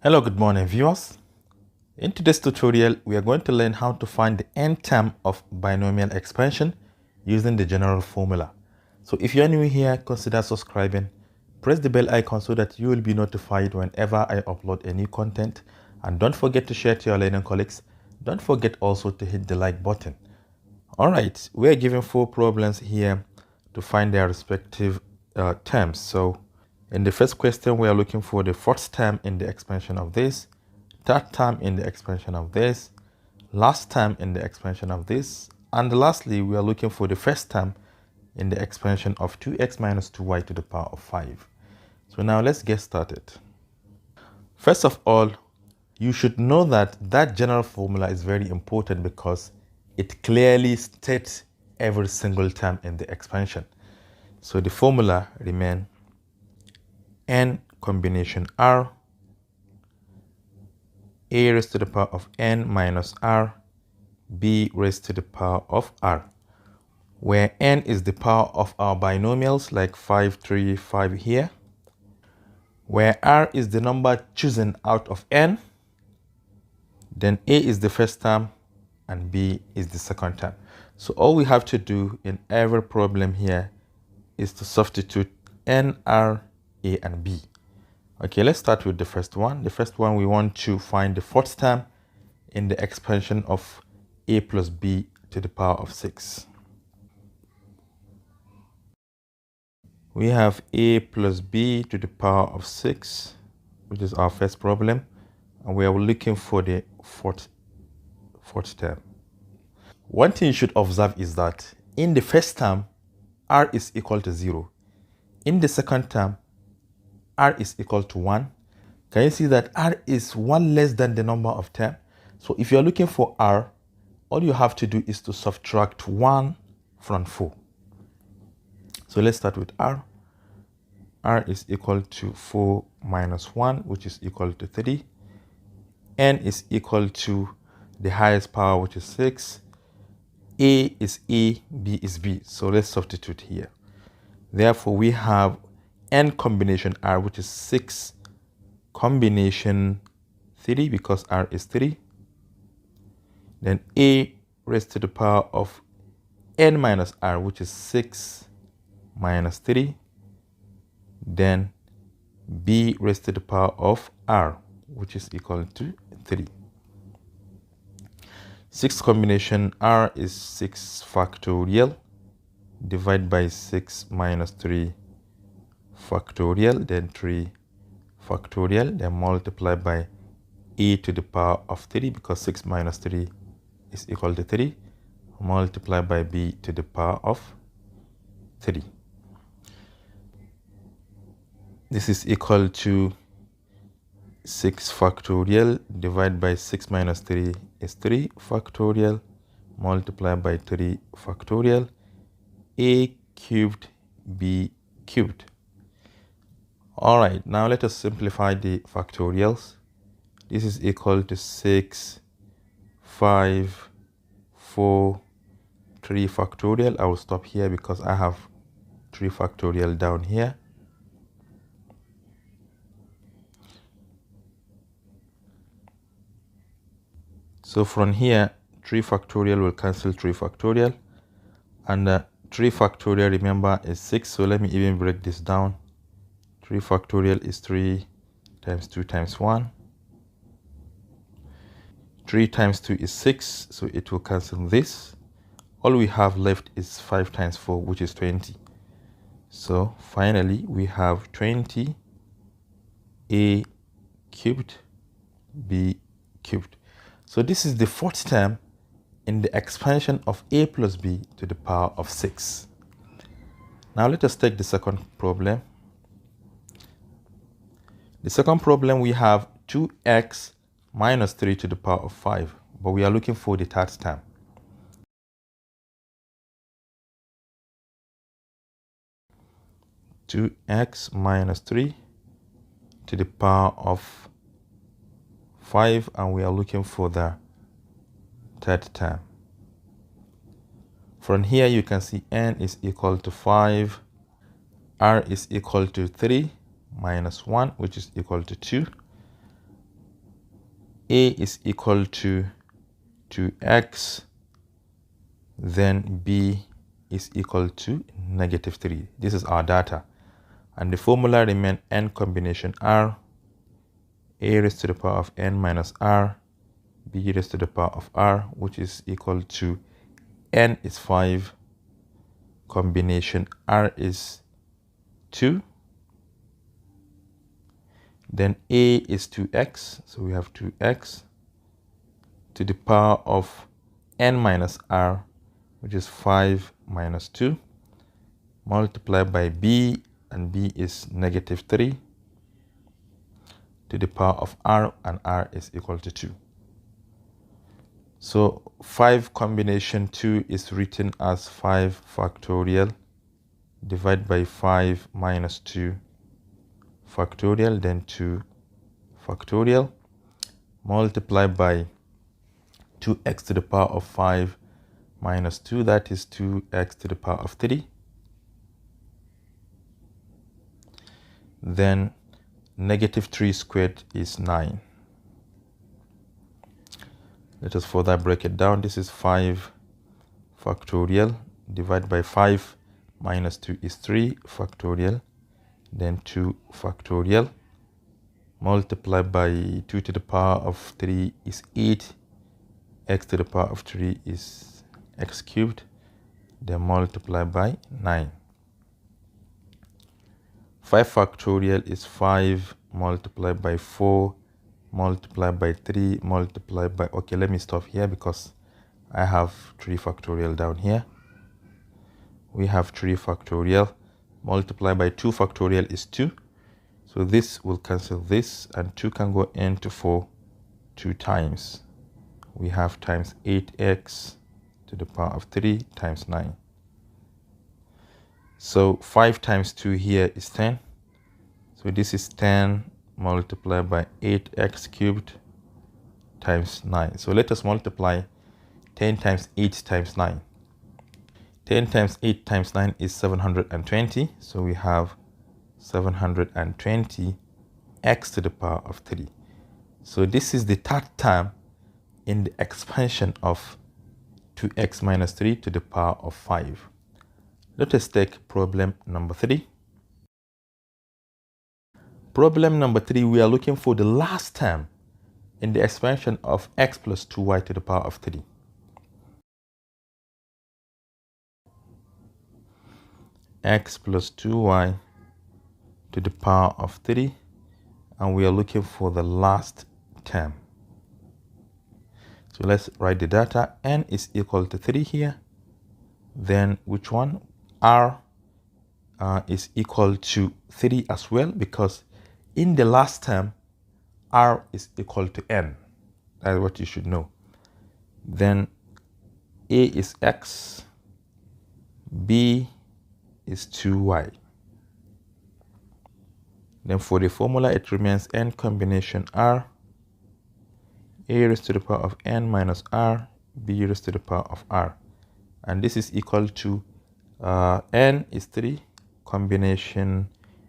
Hello, good morning viewers. In today's tutorial, we are going to learn how to find the nth term of binomial expansion using the general formula. So if you're new here, consider subscribing, press the bell icon so that you will be notified whenever I upload a new content, and don't forget to share to your learning colleagues. Don't forget also to hit the like button. All right, we are given 4 problems here to find their respective terms. So in the first question, we are looking for the fourth term in the expansion of this, third term in the expansion of this, last term in the expansion of this, and lastly, we are looking for the first term in the expansion of 2x minus 2y to the power of 5. So now let's get started. First of all, you should know that that general formula is very important because it clearly states every single term in the expansion. So the formula remains n combination r a raised to the power of n minus r b raised to the power of r, where n is the power of our binomials like 5, 3, 5 here, where r is the number chosen out of n, then a is the first term and b is the second term. So all we have to do in every problem here is to substitute n, r, a, and b. Okay, let's start with the first one. The first one, we want to find the fourth term in the expansion of a plus b to the power of 6. We have a plus b to the power of 6, which is our first problem, and we are looking for the fourth term. One thing you should observe is that in the first term, r is equal to 0. In the second term, r is equal to 1. Can you see that r is 1 less than the number of terms? So if you're looking for r, all you have to do is to subtract 1 from 4. So let's start with r. r is equal to 4 minus 1, which is equal to 3. n is equal to the highest power, which is 6. a is a, b is b. So let's substitute here. Therefore, we have n combination r, which is 6 combination 3, because r is 3. Then a raised to the power of n minus r, which is 6 minus 3. Then b raised to the power of r, which is equal to 3. 6 combination r is 6 factorial. Divide by 6 minus 3 factorial, then 3 factorial, then multiply by a to the power of 3, because 6 minus 3 is equal to 3, multiply by b to the power of 3. This is equal to 6 factorial divided by 6 minus 3 is 3 factorial, multiply by 3 factorial, a cubed, b cubed. All right, now let us simplify the factorials. This is equal to 6, 5, 4, 3 factorial. I will stop here because I have 3 factorial down here. So from here, 3 factorial will cancel 3 factorial. And 3 factorial, remember, is 6. So let me even break this down. 3 factorial is 3 times 2 times 1. 3 times 2 is 6, so it will cancel this. All we have left is 5 times 4, which is 20. So finally, we have 20 a cubed, b cubed. So this is the fourth term in the expansion of a plus b to the power of 6. Now let us take the second problem. The second problem, we have 2x minus 3 to the power of 5, but we are looking for the third term. Two x minus 3 to the power of 5, and we are looking for the third term. From here, you can see n is equal to 5, r is equal to 3 minus 1, which is equal to 2. a is equal to 2x, then b is equal to -3. This is our data. And the formula remains n combination r, a raised to the power of n minus r, b raised to the power of r, which is equal to n is 5, combination r is 2, then a is 2x, so we have 2x to the power of n minus r, which is 5 minus 2, multiplied by b, and b is -3, to the power of r, and r is equal to 2. So 5 combination 2 is written as 5 factorial divided by 5 minus 2 factorial, then 2 factorial, multiplied by 2x to the power of 5 minus 2, that is 2x to the power of 3. Then -3 squared is 9. Let us further break it down. This is 5 factorial divided by 5 minus 2 is 3 factorial, then 2 factorial, multiplied by 2 to the power of 3 is 8, x to the power of 3 is x cubed, then multiplied by 9. 5 factorial is 5 multiplied by 4 multiplied by 3 multiplied by, okay, let me stop here because I have 3 factorial down here. We have 3 factorial multiplied by 2 factorial is 2. So this will cancel this, and 2 can go into 4 2 times. We have times 8x to the power of 3 times 9. So 5 times 2 here is 10. So this is 10 multiplied by 8x cubed times 9. So let us multiply 10 times 8 times 9. 10 times 8 times 9 is 720. So we have 720 x to the power of 3. So this is the third term in the expansion of 2x minus 3 to the power of 5. Let us take problem number 3. Problem number 3, we are looking for the last term in the expansion of x plus 2y to the power of 3. X plus 2y to the power of 3, and we are looking for the last term. So let's write the data. N is equal to 3 here. Then which one? R is equal to 3 as well, because in the last term, R is equal to N. That's what you should know. Then A is X, B is 2Y. Then for the formula, it remains N combination R, A raised to the power of N minus R, B raised to the power of R. And this is equal to N is 3, combination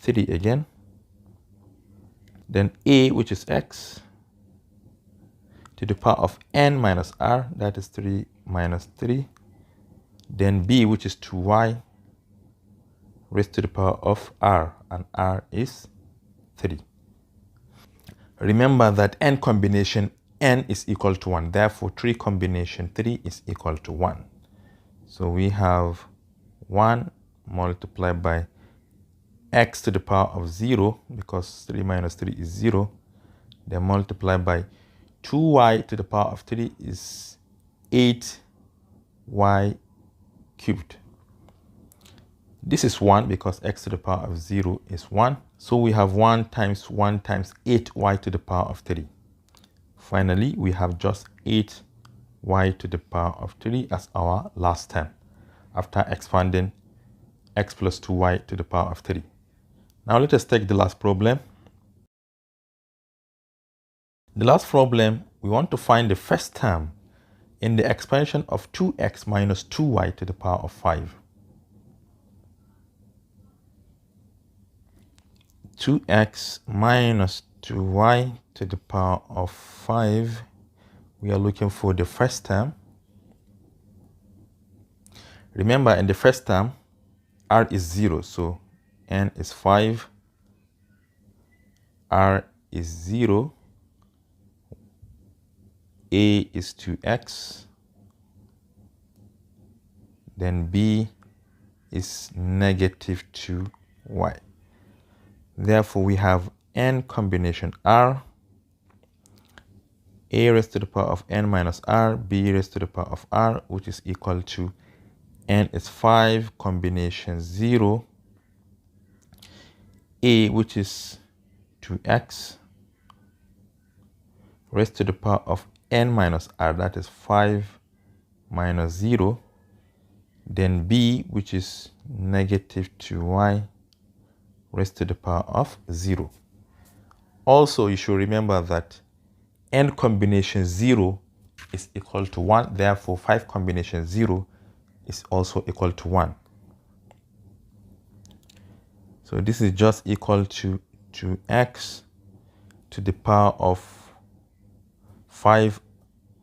3 again. Then A, which is X, to the power of N minus R, that is 3 minus 3. Then B, which is 2Y, raised to the power of R, and R is 3. Remember that N combination N is equal to 1. Therefore, 3 combination 3 is equal to 1. So we have 1 multiplied by x to the power of 0, because 3 minus 3 is 0. Then multiplied by 2y to the power of 3 is 8y cubed. This is 1 because x to the power of 0 is 1. So we have 1 times 8y to the power of 3. Finally, we have just 8y to the power of 3 as our last term after expanding x plus 2y to the power of 3. Now let us take the last problem. The last problem, we want to find the first term in the expansion of 2x minus 2y to the power of 5. 2x minus 2y to the power of 5. We are looking for the first term. Remember, in the first term, r is 0, so n is 5, r is 0, a is 2x, then b is negative 2y. Therefore, we have n combination r, a raised to the power of n minus r, b raised to the power of r, which is equal to n is 5 combination 0, a, which is 2x, raised to the power of n minus r, that is 5 minus 0, then b, which is negative 2y, raised to the power of 0. Also, you should remember that n combination 0 is equal to 1. Therefore, 5 combination 0 is also equal to 1. So this is just equal to 2x to the power of 5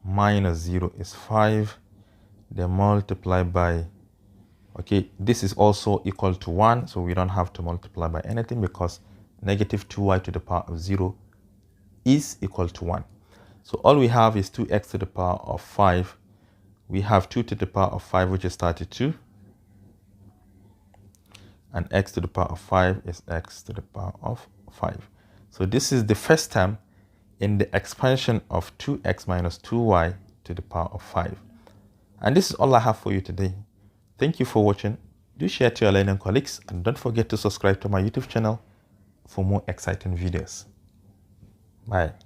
minus 0 is 5. Then multiply by, okay, this is also equal to 1. So we don't have to multiply by anything because negative 2y to the power of 0 is equal to 1. So all we have is 2x to the power of 5. We have 2 to the power of 5, which is 32. And x to the power of 5 is x to the power of 5. So this is the first term in the expansion of 2x minus 2y to the power of 5. And this is all I have for you today. Thank you for watching. Do share to your learning colleagues and don't forget to subscribe to my YouTube channel for more exciting videos. Bye.